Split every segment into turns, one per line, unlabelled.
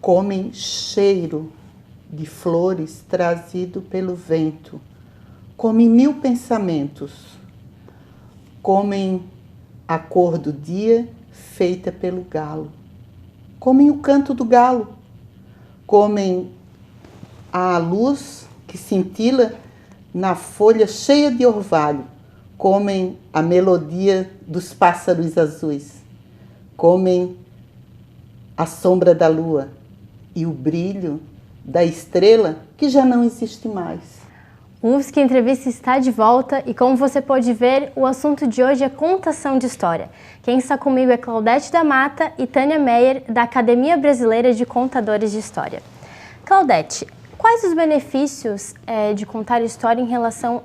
comem cheiro de flores trazido pelo vento, comem 1000 pensamentos, comem a cor do dia feita pelo galo, comem o canto do galo, comem a luz que cintila na folha cheia de orvalho, comem a melodia dos pássaros azuis, comem a sombra da lua e o brilho da estrela que já não existe mais.
O UFSC Entrevista está de volta e, como você pode ver, o assunto de hoje é contação de história. Quem está comigo é Claudete da Mata e Tânia Meyer, da Academia Brasileira de Contadores de História. Claudete, quais os benefícios de contar história em relação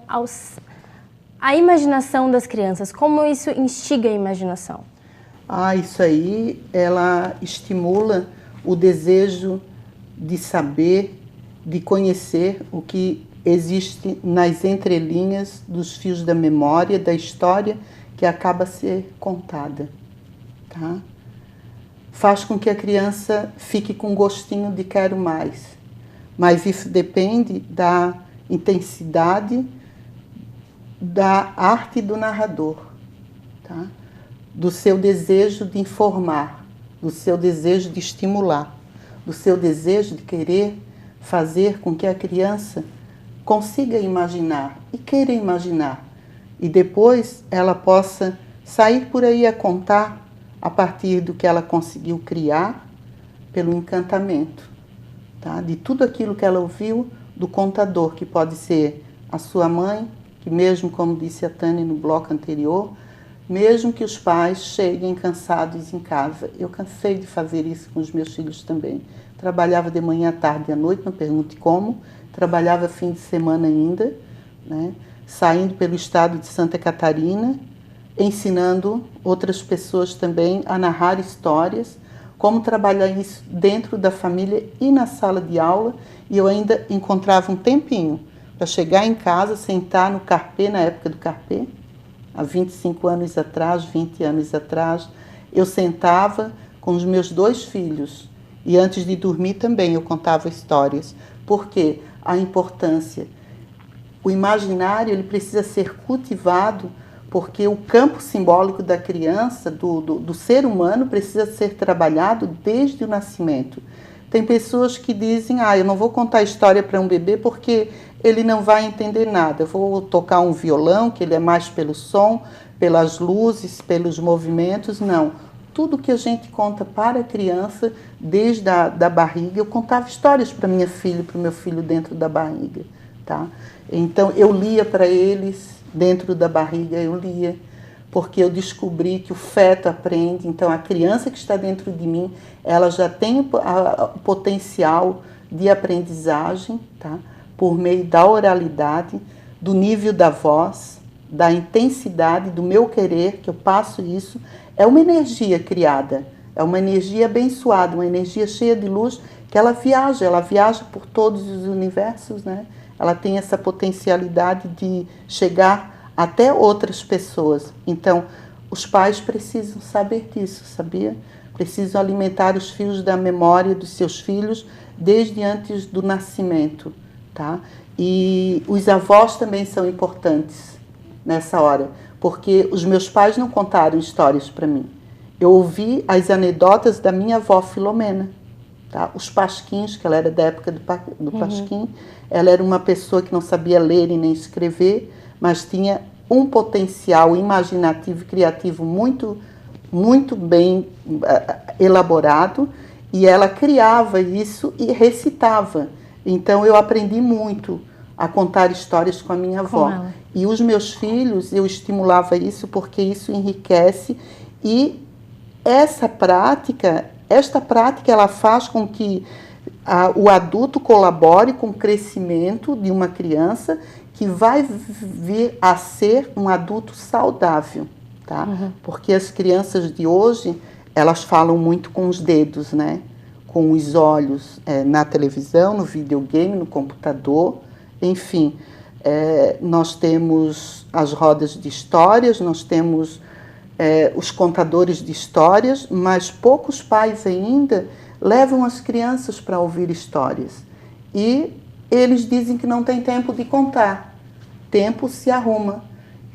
à imaginação das crianças? Como isso instiga a imaginação?
Isso aí, ela estimula o desejo de saber, de conhecer o que existe nas entrelinhas dos fios da memória, da história que acaba a ser contada, tá? Faz com que a criança fique com gostinho de quero mais, mas isso depende da intensidade da arte do narrador, tá? Do seu desejo de informar, do seu desejo de estimular, do seu desejo de querer fazer com que a criança consiga imaginar e queira imaginar. E depois ela possa sair por aí a contar a partir do que ela conseguiu criar pelo encantamento, tá? De tudo aquilo que ela ouviu do contador, que pode ser a sua mãe, que mesmo, como disse a Tânia no bloco anterior, mesmo que os pais cheguem cansados em casa. Eu cansei de fazer isso com os meus filhos também. Trabalhava de manhã, à tarde e à noite, não pergunte como. Trabalhava fim de semana ainda, né? Saindo pelo estado de Santa Catarina, ensinando outras pessoas também a narrar histórias, como trabalhar isso dentro da família e na sala de aula. E eu ainda encontrava um tempinho para chegar em casa, sentar no carpê, na época do carpê, há 25 anos atrás, 20 anos atrás, eu sentava com os meus 2 filhos e antes de dormir também eu contava histórias. Por quê? A importância. O imaginário ele precisa ser cultivado porque o campo simbólico da criança, do ser humano, precisa ser trabalhado desde o nascimento. Tem pessoas que dizem, eu não vou contar história para um bebê porque ele não vai entender nada. Eu vou tocar um violão, que ele é mais pelo som, pelas luzes, pelos movimentos. Não. Tudo que a gente conta para a criança, desde da barriga, eu contava histórias para minha filha e para o meu filho dentro da barriga, tá? Então, eu lia para eles dentro da barriga, eu lia, porque eu descobri que o feto aprende. Então, a criança que está dentro de mim, ela já tem o potencial de aprendizagem, tá? Por meio da oralidade, do nível da voz, da intensidade do meu querer, que eu passo isso. É uma energia criada, é uma energia abençoada, uma energia cheia de luz, que ela viaja por todos os universos, né? Ela tem essa potencialidade de chegar até outras pessoas. Então, os pais precisam saber disso, sabia? Precisam alimentar os fios da memória dos seus filhos desde antes do nascimento, tá? E os avós também são importantes nessa hora, porque os meus pais não contaram histórias para mim. Eu ouvi as anedotas da minha avó Filomena, tá? Os pasquins, que ela era da época do pasquim, ela era uma pessoa que não sabia ler e nem escrever, mas tinha um potencial imaginativo e criativo muito, muito bem elaborado, e ela criava isso e recitava. Então eu aprendi muito a contar histórias com a minha avó. E os meus filhos, eu estimulava isso porque isso enriquece. E esta prática ela faz com que o adulto colabore com o crescimento de uma criança que vai vir a ser um adulto saudável, tá? Porque as crianças de hoje, elas falam muito com os dedos, né? Com os olhos, na televisão, no videogame, no computador, enfim. Nós temos as rodas de histórias, nós temos os contadores de histórias, mas poucos pais ainda levam as crianças para ouvir histórias. E eles dizem que não tem tempo de contar. Tempo se arruma.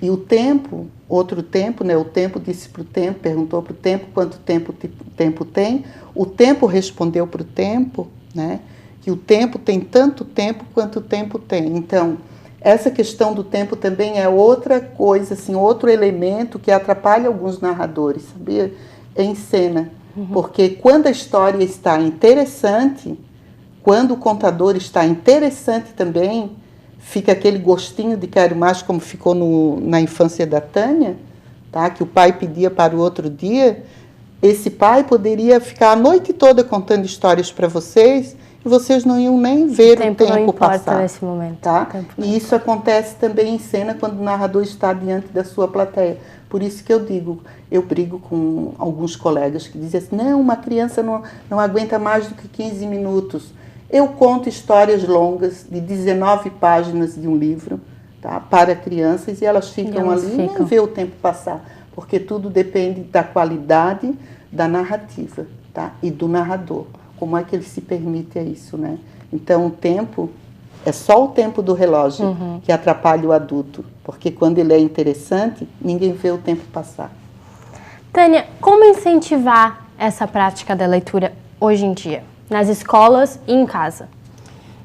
E o tempo, outro tempo, né? O tempo disse para o tempo, perguntou para o tempo quanto tempo tem. O tempo respondeu para o tempo, né? Que o tempo tem tanto tempo quanto o tempo tem. Então, essa questão do tempo também é outra coisa, assim, outro elemento que atrapalha alguns narradores, sabia? Em cena. Porque quando a história está interessante, quando o contador está interessante também, fica aquele gostinho de quero mais, como ficou na infância da Tânia, tá? Que o pai pedia para o outro dia. Esse pai poderia ficar a noite toda contando histórias para vocês e vocês não iam nem ver o tempo
não importa
passar.
Nesse momento.
Tá? E isso acontece também em cena quando o narrador está diante da sua plateia. Por isso que eu brigo com alguns colegas que dizem assim, não, uma criança não aguenta mais do que 15 minutos. Eu conto histórias longas de 19 páginas de um livro, tá, para crianças e elas ficam ali e nem vê o tempo passar, porque tudo depende da qualidade da narrativa, tá, e do narrador. Como é que ele se permite a isso, né? Então, o tempo é só o tempo do relógio que atrapalha o adulto, porque quando ele é interessante, ninguém vê o tempo passar.
Tânia, como incentivar essa prática da leitura hoje em dia? Nas escolas e em casa?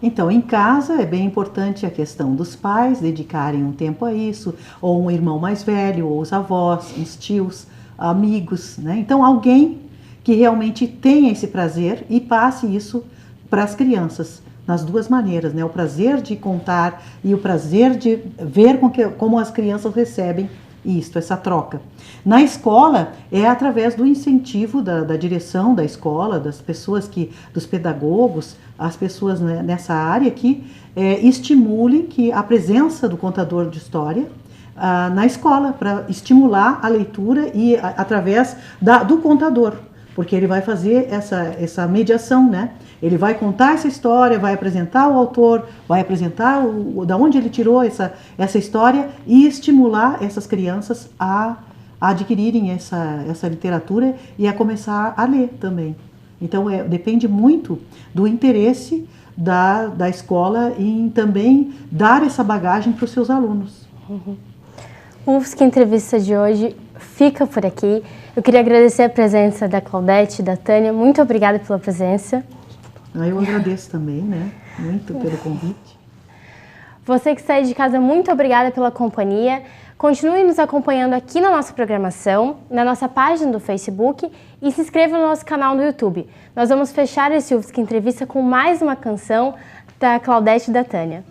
Então, em casa é bem importante a questão dos pais dedicarem um tempo a isso, ou um irmão mais velho, ou os avós, os tios, amigos, né? Então, alguém que realmente tenha esse prazer e passe isso para as crianças, nas duas maneiras, né? O prazer de contar e o prazer de ver como as crianças recebem isto, essa troca. Na escola, é através do incentivo da direção da escola, das pessoas dos pedagogos, as pessoas, né, nessa área que estimulem que a presença do contador de história na escola, para estimular a leitura e através do contador, porque ele vai fazer essa mediação, né? Ele vai contar essa história, vai apresentar o autor, vai apresentar da onde ele tirou essa história e estimular essas crianças a adquirirem essa literatura e a começar a ler também. Então, depende muito do interesse da escola em também dar essa bagagem para os seus alunos.
O UFSC Entrevista de hoje fica por aqui. Eu queria agradecer a presença da Claudete e da Tânia. Muito obrigada pela presença.
Eu agradeço também, né? Muito pelo convite.
Você que sai de casa, muito obrigada pela companhia. Continue nos acompanhando aqui na nossa programação, na nossa página do Facebook e se inscreva no nosso canal no YouTube. Nós vamos fechar esse UFSC Entrevista com mais uma canção da Claudete e da Tânia.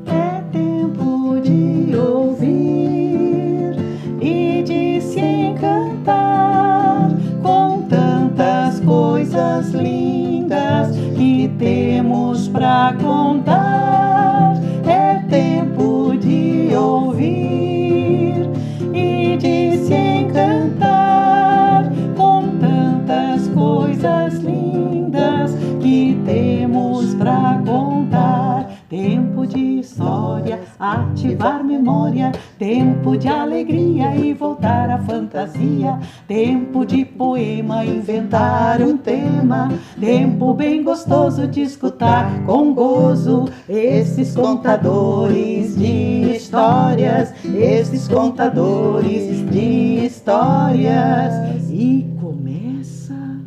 É tempo de ouvir e de se encantar com tantas coisas lindas que temos pra contar. É tempo de ouvir e de se encantar com tantas coisas lindas que temos pra contar. Tempo de história, ativar memória, tempo de alegria e voltar à fantasia, tempo de poema, inventar um tema, tempo bem gostoso de escutar com gozo esses contadores de histórias, esses contadores de histórias.
E começa,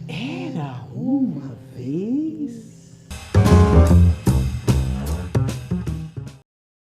era uma vez.